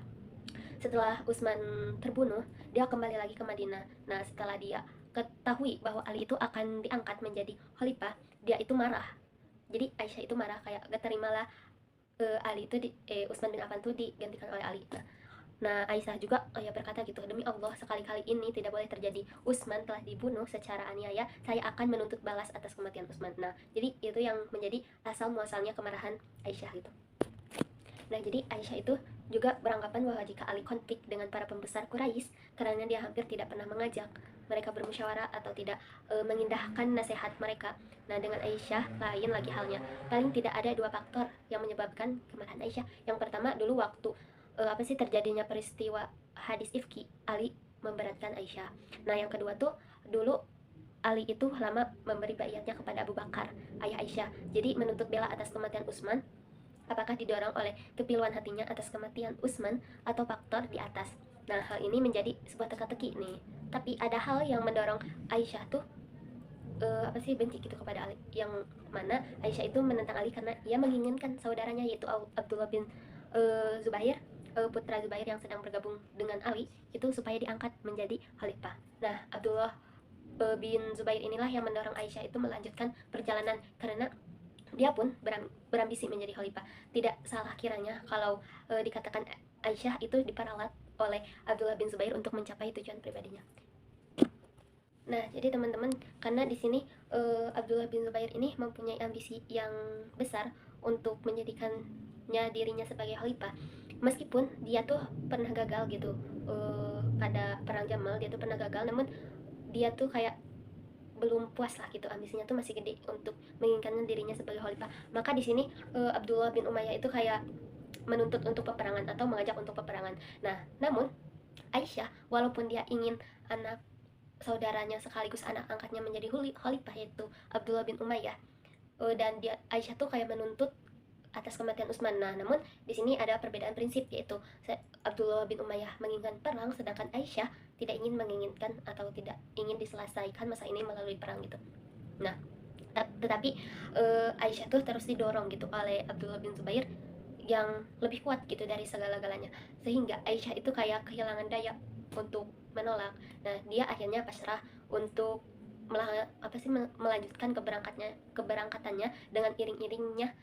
Setelah Utsman terbunuh, dia kembali lagi ke Madinah. Nah, setelah dia ketahui bahwa Ali itu akan diangkat menjadi khalifah, dia itu marah. Jadi Aisyah itu marah, kayak gak terimalah Ali itu Utsman bin Affan itu digantikan oleh Ali. Nah, Aisyah juga berkata gitu, demi Allah sekali-kali ini tidak boleh terjadi. Utsman telah dibunuh secara aniaya, saya akan menuntut balas atas kematian Utsman. Nah, jadi itu yang menjadi asal muasalnya kemarahan Aisyah gitu. Nah, jadi Aisyah itu juga beranggapan bahwa jika Ali konflik dengan para pembesar Quraisy, karena dia hampir tidak pernah mengajak mereka bermusyawarah atau tidak mengindahkan nasihat mereka. Nah, dengan Aisyah lain lagi halnya. Paling tidak ada dua faktor yang menyebabkan kemarahan Aisyah. Yang pertama, dulu waktu terjadinya peristiwa hadis ifki, Ali memberatkan Aisyah. Nah, yang kedua tuh dulu Ali itu lama memberi baiatnya kepada Abu Bakar, ayah Aisyah. Jadi menuntut bela atas kematian Utsman, apakah didorong oleh kepiluan hatinya atas kematian Utsman atau faktor di atas. Nah, hal ini menjadi sebuah teka-teki nih. Tapi ada hal yang mendorong Aisyah tuh benci gitu kepada Ali, yang mana Aisyah itu menentang Ali karena ia menginginkan saudaranya yaitu Abdullah bin Zubair, putra Zubair yang sedang bergabung dengan Ali itu supaya diangkat menjadi khalifah. Nah, Abdullah bin Zubair inilah yang mendorong Aisyah itu melanjutkan perjalanan karena dia pun berambisi menjadi khalifah. Tidak salah kiranya kalau dikatakan Aisyah itu diperalat oleh Abdullah bin Zubair untuk mencapai tujuan pribadinya. Nah, jadi teman-teman, karena di sini Abdullah bin Zubair ini mempunyai ambisi yang besar untuk menjadikannya dirinya sebagai khalifah. Meskipun dia tuh pernah gagal gitu pada perang Jamal, dia tuh pernah gagal, namun dia tuh kayak belum puas lah gitu, ambisinya tuh masih gede untuk menginginkan dirinya sebagai khalifah. Maka di sini Abdullah bin Umayyah itu kayak menuntut untuk peperangan atau mengajak untuk peperangan. Nah, namun Aisyah walaupun dia ingin anak saudaranya sekaligus anak angkatnya menjadi khalifah yaitu Abdullah bin Umayyah, dan Aisyah tuh kayak menuntut atas kematian Utsman. Nah, namun di sini ada perbedaan prinsip, yaitu Abdullah bin Umayyah menginginkan perang, sedangkan Aisyah tidak menginginkan atau tidak ingin diselesaikan masa ini melalui perang gitu. Nah, tetapi Aisyah tuh terus didorong gitu oleh Abdullah bin Zubair yang lebih kuat gitu dari segala-galanya, sehingga Aisyah itu kayak kehilangan daya untuk menolak. Nah, dia akhirnya pasrah untuk melanjutkan keberangkatannya dengan iring-iringnya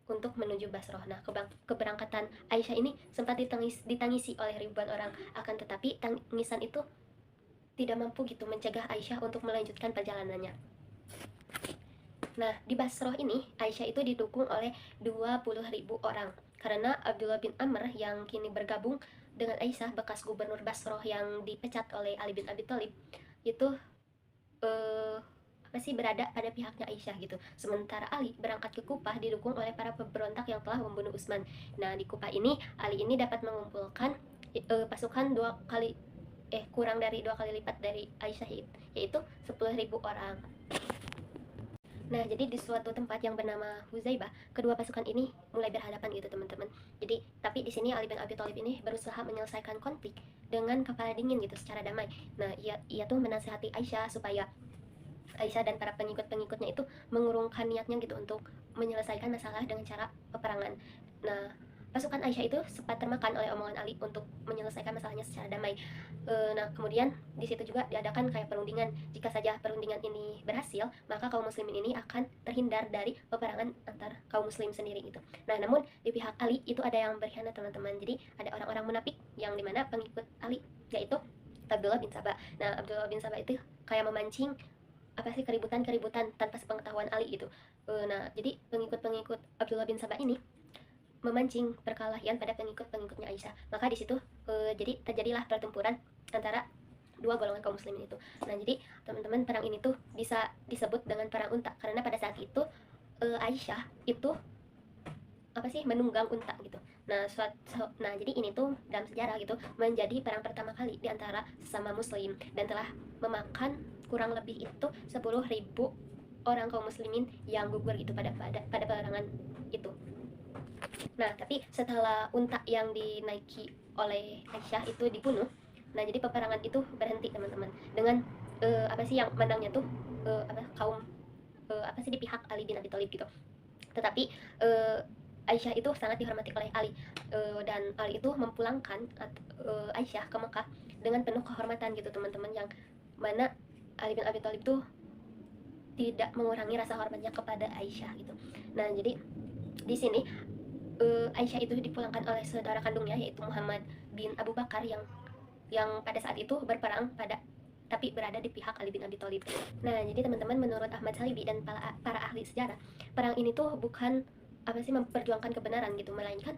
untuk menuju Basrah. Nah, keberangkatan Aisyah ini sempat ditangisi oleh ribuan orang, akan tetapi tangisan itu tidak mampu gitu mencegah Aisyah untuk melanjutkan perjalanannya. Nah, di Basrah ini Aisyah itu didukung oleh 20.000 orang karena Abdullah bin Amr yang kini bergabung dengan Aisyah, bekas gubernur Basrah yang dipecat oleh Ali bin Abi Thalib, itu berada pada pihaknya Aisyah gitu. Sementara Ali berangkat ke Kufah didukung oleh para pemberontak yang telah membunuh Utsman. Nah, di Kufah ini Ali ini dapat mengumpulkan pasukan kurang dari 2 kali lipat dari Aisyah, yaitu 10.000 orang. Nah, jadi di suatu tempat yang bernama Huzaibah, kedua pasukan ini mulai berhadapan gitu, teman-teman. Jadi, tapi di sini Ali bin Abi Thalib ini berusaha menyelesaikan konflik dengan kepala dingin gitu, secara damai. Nah, ia tuh menasihati Aisyah supaya Aisyah dan para pengikut-pengikutnya itu mengurungkan niatnya gitu untuk menyelesaikan masalah dengan cara peperangan. Nah, pasukan Aisyah itu sempat termakan oleh omongan Ali untuk menyelesaikan masalahnya secara damai. Nah, kemudian di situ juga diadakan kayak perundingan. Jika saja perundingan ini berhasil, maka kaum muslimin ini akan terhindar dari peperangan antar kaum muslim sendiri gitu. Nah, namun di pihak Ali itu ada yang berkhianat teman-teman. Jadi ada orang-orang munafik yang dimana pengikut Ali, yaitu Abdullah bin Sabah. Nah, Abdullah bin Sabah itu kayak memancing keributan-keributan tanpa sepengetahuan Ali gitu. Nah, jadi pengikut-pengikut Abdullah bin Sabah ini memancing perkelahian pada pengikut-pengikutnya Aisyah. Maka di situ jadi terjadilah pertempuran antara dua golongan kaum muslimin itu. Nah, jadi teman-teman, perang ini tuh bisa disebut dengan perang unta karena pada saat itu Aisyah itu menunggang unta gitu. Nah, nah jadi ini tuh dalam sejarah gitu menjadi perang pertama kali di antara sesama muslim dan telah memakan kurang lebih itu 10.000 orang kaum muslimin yang gugur gitu pada peperangan itu. Nah, tapi setelah unta yang dinaiki oleh Aisyah itu dibunuh, nah jadi peperangan itu berhenti teman-teman dengan yang menangnya tuh kaum di pihak Ali bin Abi Thalib gitu. Tetapi Aisyah itu sangat dihormati oleh Ali dan Ali itu memulangkan Aisyah ke Mekah dengan penuh kehormatan gitu teman-teman, yang mana Ali bin Abi Thalib tuh tidak mengurangi rasa hormatnya kepada Aisyah gitu. Nah, jadi di sini Aisyah itu dipulangkan oleh saudara kandungnya yaitu Muhammad bin Abu Bakar yang pada saat itu berperang tapi berada di pihak Ali bin Abi Thalib. Nah, jadi teman-teman, menurut Ahmad Salibi dan para ahli sejarah, perang ini tuh bukan memperjuangkan kebenaran gitu, melainkan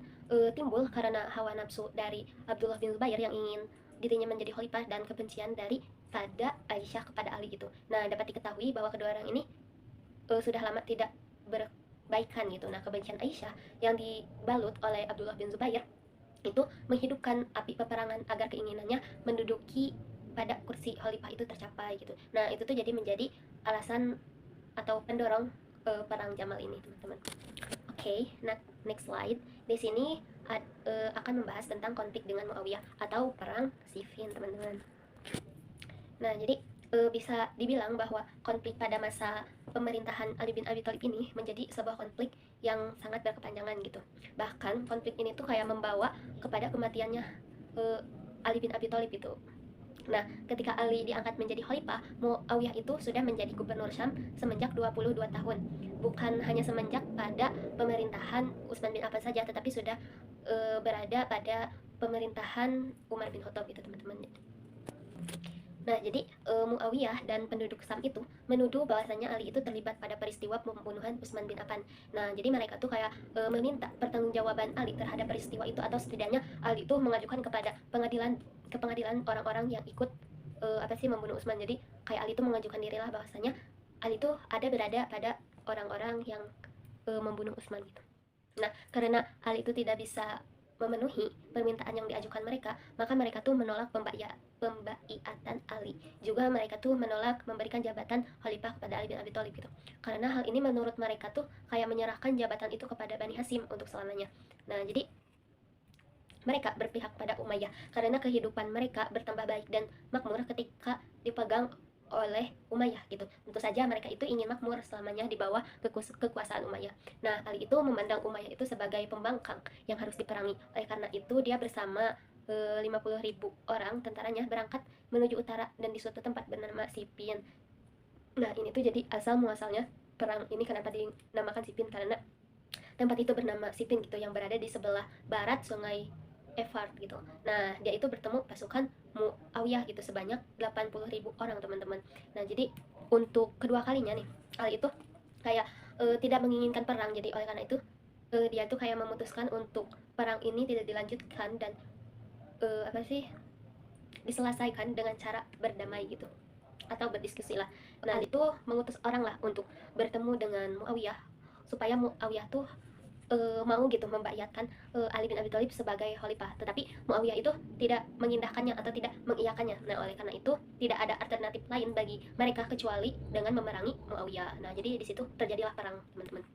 timbul karena hawa nafsu dari Abdullah bin Zubair yang ingin dirinya menjadi khalifah dan kebencian dari pada Aisyah kepada Ali gitu. Nah, dapat diketahui bahwa kedua orang ini sudah lama tidak berbaikan gitu. Nah, kebencian Aisyah yang dibalut oleh Abdullah bin Zubair itu menghidupkan api peperangan agar keinginannya menduduki pada kursi khalifah itu tercapai gitu. Nah, itu tuh jadi menjadi alasan atau pendorong perang Jamal ini, teman-teman. Oke, next slide. Di sini akan membahas tentang konflik dengan Muawiyah atau perang Siffin, teman-teman. Nah, jadi bisa dibilang bahwa konflik pada masa pemerintahan Ali bin Abi Thalib ini menjadi sebuah konflik yang sangat berkepanjangan gitu. Bahkan konflik ini tuh kayak membawa kepada kematiannya Ali bin Abi Thalib itu. Nah, ketika Ali diangkat menjadi khalifah, Muawiyah itu sudah menjadi gubernur Syam semenjak 22 tahun. Bukan hanya semenjak pada pemerintahan Utsman bin Affan saja, tetapi sudah berada pada pemerintahan Umar bin Khattab itu, teman-teman. Nah, jadi Muawiyah dan penduduk Sam itu menuduh bahwasanya Ali itu terlibat pada peristiwa pembunuhan Utsman bin Affan. Nah, jadi mereka tuh kayak meminta pertanggungjawaban Ali terhadap peristiwa itu, atau setidaknya Ali itu mengajukan kepada pengadilan orang-orang yang ikut membunuh Utsman. Jadi kayak Ali itu mengajukan dirilah bahwasanya Ali itu berada pada orang-orang yang membunuh Utsman gitu. Nah, karena Ali itu tidak bisa memenuhi permintaan yang diajukan mereka, maka mereka tuh menolak pembaiatan Ali. Juga mereka tuh menolak memberikan jabatan khalifah kepada Ali bin Abi Thalib gitu. Karena hal ini menurut mereka tuh kayak menyerahkan jabatan itu kepada Bani Hasyim untuk selamanya. Nah, jadi mereka berpihak pada Umayyah karena kehidupan mereka bertambah baik dan makmur ketika dipegang oleh Umayyah gitu. Tentu saja mereka itu ingin makmur selamanya di bawah kekuasaan Umayyah. Nah, Ali itu memandang Umayyah itu sebagai pembangkang yang harus diperangi. Oleh karena itu dia bersama 50.000 orang tentaranya berangkat menuju utara dan di suatu tempat bernama Siffin. Nah, ini tuh jadi asal muasalnya perang ini kenapa dinamakan Siffin, karena tempat itu bernama Siffin gitu, yang berada di sebelah barat sungai Efrat gitu. Nah, dia itu bertemu pasukan Muawiyah gitu sebanyak 80.000 orang, teman-teman. Nah, jadi untuk kedua kalinya nih, Ali itu kayak tidak menginginkan perang. Jadi oleh karena itu dia tuh kayak memutuskan untuk perang ini tidak dilanjutkan dan diselesaikan dengan cara berdamai gitu, atau berdiskusi lah. Nah, Ali itu mengutus orang lah untuk bertemu dengan Muawiyah supaya Muawiyah tuh mau gitu membayatkan Ali bin Abi Thalib sebagai khalifah. Tetapi Muawiyah itu tidak mengindahkannya atau tidak mengiyakannya. Nah, oleh karena itu tidak ada alternatif lain bagi mereka kecuali dengan memerangi Muawiyah. Nah, jadi di situ terjadilah perang, teman-teman.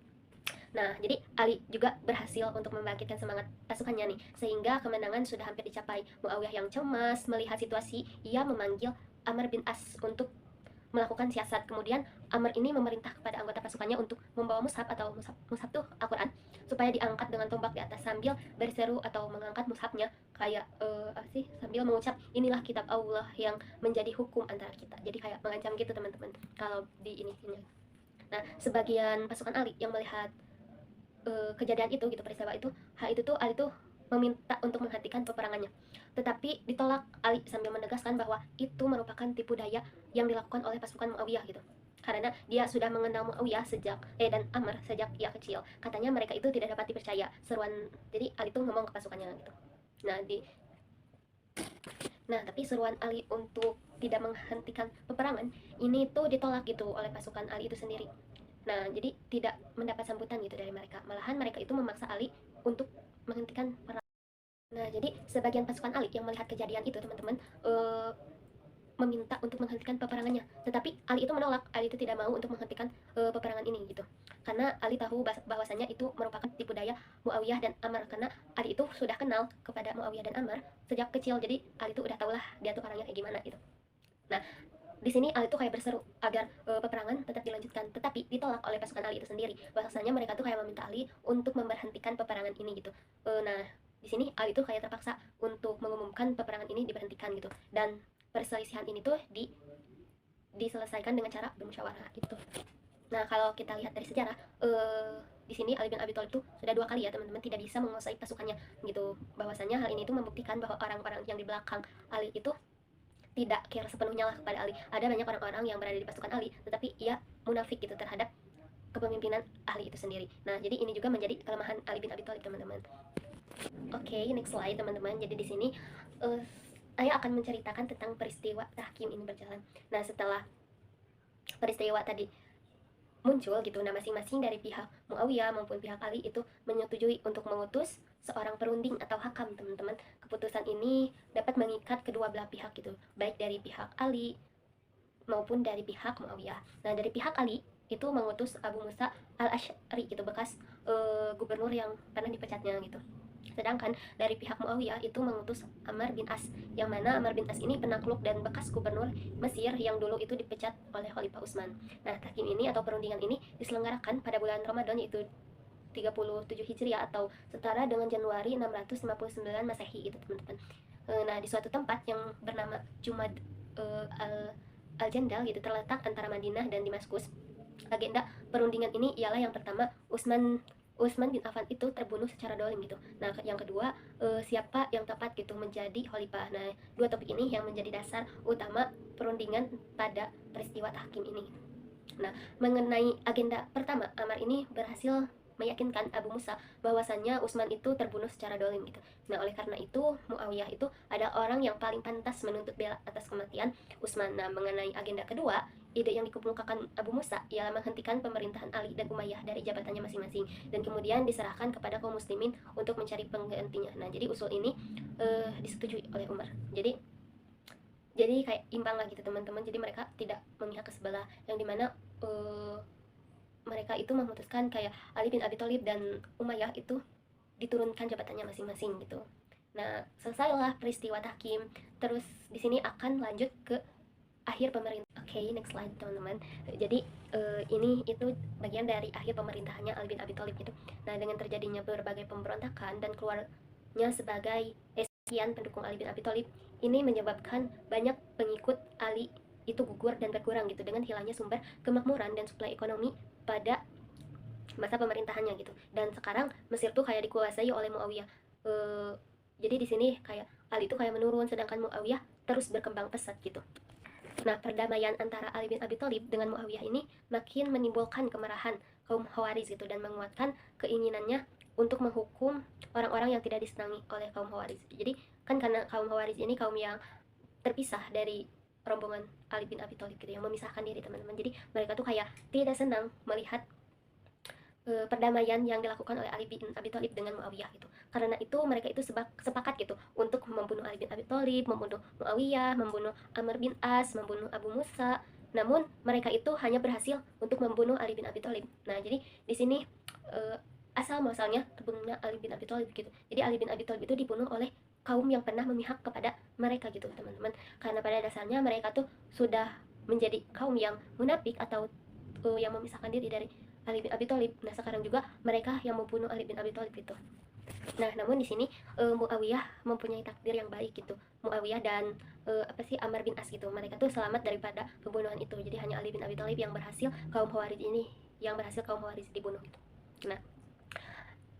Nah, jadi Ali juga berhasil untuk membangkitkan semangat pasukannya nih, sehingga kemenangan sudah hampir dicapai. Muawiyah yang cemas melihat situasi, ia memanggil Amr bin As untuk melakukan siasat. Kemudian Amr ini memerintah kepada anggota pasukannya untuk membawa mushaf, atau mushaf tuh Al-Quran, supaya diangkat dengan tombak di atas sambil berseru atau mengangkat mushafnya kayak apa sih, sambil mengucap inilah kitab Allah yang menjadi hukum antara kita. Jadi kayak mengancam gitu teman-teman kalau di ini. Nah, sebagian pasukan Ali yang melihat kejadian itu gitu, peristiwa itu, hal itu tuh Ali tuh meminta untuk menghentikan peperangannya. Tetapi ditolak Ali sambil menegaskan bahwa itu merupakan tipu daya yang dilakukan oleh pasukan Muawiyah gitu. Karena dia sudah mengenal Muawiyah dan Amr sejak ia kecil. Katanya mereka itu tidak dapat dipercaya. Jadi Ali tuh ngomong ke pasukannya gitu. Tapi seruan Ali untuk tidak menghentikan peperangan ini tuh ditolak gitu oleh pasukan Ali itu sendiri. Nah, jadi tidak mendapat sambutan gitu dari mereka. Malahan mereka itu memaksa Ali untuk menghentikan perang. Nah, jadi sebagian pasukan Ali yang melihat kejadian itu, teman-teman, meminta untuk menghentikan peperangannya. Tetapi Ali itu menolak. Ali itu tidak mau untuk menghentikan peperangan ini gitu. Karena Ali tahu bahwasanya itu merupakan tipu daya Muawiyah dan Amr. Karena Ali itu sudah kenal kepada Muawiyah dan Amr sejak kecil. Jadi Ali itu udah tahulah dia tuh orangnya kayak gimana gitu. Nah, di sini Ali tuh kayak berseru agar peperangan tetap dilanjutkan, tetapi ditolak oleh pasukan Ali itu sendiri. Bahwasanya mereka tuh kayak meminta Ali untuk memberhentikan peperangan ini gitu. Nah, di sini Ali tuh kayak terpaksa untuk mengumumkan peperangan ini diberhentikan gitu. Dan perselisihan ini tuh diselesaikan dengan cara bermusyawarah gitu. Nah, kalau kita lihat dari sejarah, di sini Ali bin Abi Thalib tuh sudah 2 kali ya teman-teman tidak bisa menguasai pasukannya gitu. Bahwasanya hal ini tuh membuktikan bahwa orang-orang yang di belakang Ali itu tidak care sepenuhnya lah kepada Ali. Ada banyak orang-orang yang berada di pasukan Ali, tetapi ia munafik gitu terhadap kepemimpinan Ali itu sendiri. Nah, jadi ini juga menjadi kelemahan Ali bin Abi Thalib, teman-teman. Oke, next slide teman-teman. Jadi di sini saya akan menceritakan tentang peristiwa tahkim ini berjalan. Nah, setelah peristiwa tadi muncul gitu, nah masing-masing dari pihak Muawiyah maupun pihak Ali itu menyetujui untuk mengutus seorang perunding atau hakam, teman-teman. Keputusan ini dapat mengikat kedua belah pihak gitu, baik dari pihak Ali maupun dari pihak Muawiyah. Nah, dari pihak Ali itu mengutus Abu Musa al-Asy'ari gitu, bekas gubernur yang pernah dipecatnya gitu. Sedangkan dari pihak Muawiyah itu mengutus Amr bin As, yang mana Amr bin As ini penakluk dan bekas gubernur Mesir yang dulu itu dipecat oleh Khalifah Utsman. Nah, tahkim ini atau perundingan ini diselenggarakan pada bulan Ramadan, yaitu 37 Hijriah atau setara dengan Januari 659 Masehi gitu, teman-teman. Nah, di suatu tempat yang bernama Jumad al-Jandal gitu, terletak antara Madinah dan Damaskus. Agenda perundingan ini ialah yang pertama, Utsman bin Affan itu terbunuh secara dolim gitu. Nah, yang kedua, siapa yang tepat gitu menjadi khalifah. Nah, 2 topik ini yang menjadi dasar utama perundingan pada peristiwa tahkim ini. Nah, mengenai agenda pertama, Amr ini berhasil meyakinkan Abu Musa bahwasannya Utsman itu terbunuh secara dolim gitu. Nah, oleh karena itu Muawiyah itu ada orang yang paling pantas menuntut bela atas kematian Utsman. Nah, mengenai agenda kedua, ide yang dikemukakan Abu Musa ialah menghentikan pemerintahan Ali dan Umayyah dari jabatannya masing-masing dan kemudian diserahkan kepada kaum muslimin untuk mencari penggantinya. Nah, jadi usul ini disetujui oleh Umar. Jadi kayak imbang lah gitu, teman-teman. Jadi mereka tidak memihak ke sebelah, yang dimana mereka itu memutuskan kayak Ali bin Abi Thalib dan Umayyah itu diturunkan jabatannya masing-masing gitu. Nah, selesailah peristiwa tahkim. Terus di sini akan lanjut ke akhir pemerintah. Oke, next slide teman-teman. Jadi ini itu bagian dari akhir pemerintahannya Ali bin Abi Thalib gitu. Nah, dengan terjadinya berbagai pemberontakan dan keluarnya sebagai sekian pendukung Ali bin Abi Thalib, ini menyebabkan banyak pengikut Ali itu gugur dan berkurang gitu, dengan hilangnya sumber kemakmuran dan suplai ekonomi pada masa pemerintahannya gitu. Dan sekarang Mesir tuh kayak dikuasai oleh Muawiyah. Jadi di sini kayak Ali tuh kayak menurun, sedangkan Muawiyah terus berkembang pesat gitu. Nah, perdamaian antara Ali bin Abi Thalib dengan Muawiyah ini makin menimbulkan kemarahan kaum Khawarij gitu, dan menguatkan keinginannya untuk menghukum orang-orang yang tidak disenangi oleh kaum Khawarij. Jadi kan karena kaum Khawarij ini kaum yang terpisah dari rombongan Ali bin Abi Thalib gitu, yang memisahkan diri, teman-teman. Jadi mereka tuh kayak tidak senang melihat perdamaian yang dilakukan oleh Ali bin Abi Thalib dengan Muawiyah gitu. Karena itu mereka itu sepakat gitu untuk membunuh Ali bin Abi Thalib, membunuh Muawiyah, membunuh Amr bin As, membunuh Abu Musa. Namun mereka itu hanya berhasil untuk membunuh Ali bin Abi Thalib. Nah, jadi di sini asal muasalnya terbunuhnya Ali bin Abi Thalib gitu. Jadi Ali bin Abi Thalib itu dibunuh oleh kaum yang pernah memihak kepada mereka gitu, teman-teman. Karena pada dasarnya mereka tuh sudah menjadi kaum yang munafik atau yang memisahkan diri dari Ali bin Abi Thalib. Nah, sekarang juga mereka yang membunuh Ali bin Abi Thalib itu. Nah, namun di sini Muawiyah mempunyai takdir yang baik gitu. Muawiyah dan Ammar bin As gitu. Mereka tuh selamat daripada pembunuhan itu. Jadi hanya Ali bin Abi Thalib yang berhasil kaum Khawarij dibunuh gitu. Nah,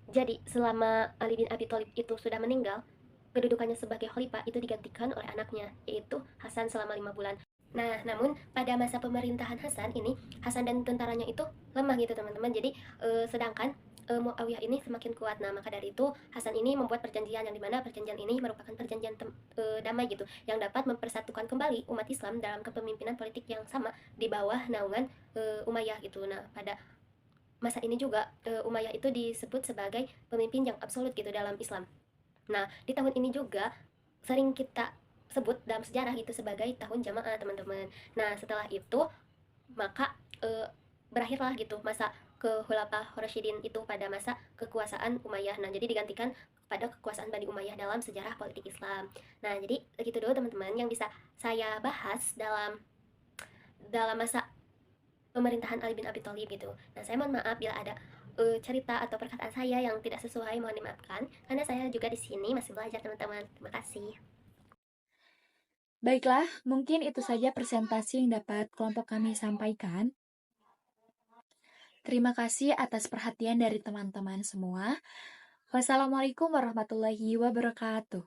jadi selama Ali bin Abi Thalib itu sudah meninggal, kedudukannya sebagai khalifah itu digantikan oleh anaknya, yaitu Hasan selama 5 bulan. Nah, namun pada masa pemerintahan Hasan ini, Hasan dan tentaranya itu lemah gitu teman-teman. Jadi sedangkan Muawiyah ini semakin kuat. Nah, maka dari itu Hasan ini membuat perjanjian yang dimana perjanjian ini merupakan perjanjian damai gitu, yang dapat mempersatukan kembali umat Islam dalam kepemimpinan politik yang sama di bawah naungan Umayyah gitu. Nah, pada masa ini juga Umayyah itu disebut sebagai pemimpin yang absolut gitu dalam Islam. Nah, di tahun ini juga sering kita sebut dalam sejarah gitu sebagai tahun jamaah, teman-teman. Nah, setelah itu maka berakhirlah gitu masa Khulafaur Rasyidin itu pada masa kekuasaan Umayyah. Nah, jadi digantikan pada kekuasaan Bani Umayyah dalam sejarah politik Islam. Nah, jadi begitu dulu teman-teman yang bisa saya bahas dalam masa pemerintahan Ali bin Abi Thalib gitu. Nah, saya mohon maaf bila ada cerita atau perkataan saya yang tidak sesuai, mohon dimaafkan karena saya juga di sini masih belajar, teman-teman. Terima kasih. Baiklah, mungkin itu saja presentasi yang dapat kelompok kami sampaikan. Terima kasih atas perhatian dari teman-teman semua. Wassalamualaikum warahmatullahi wabarakatuh.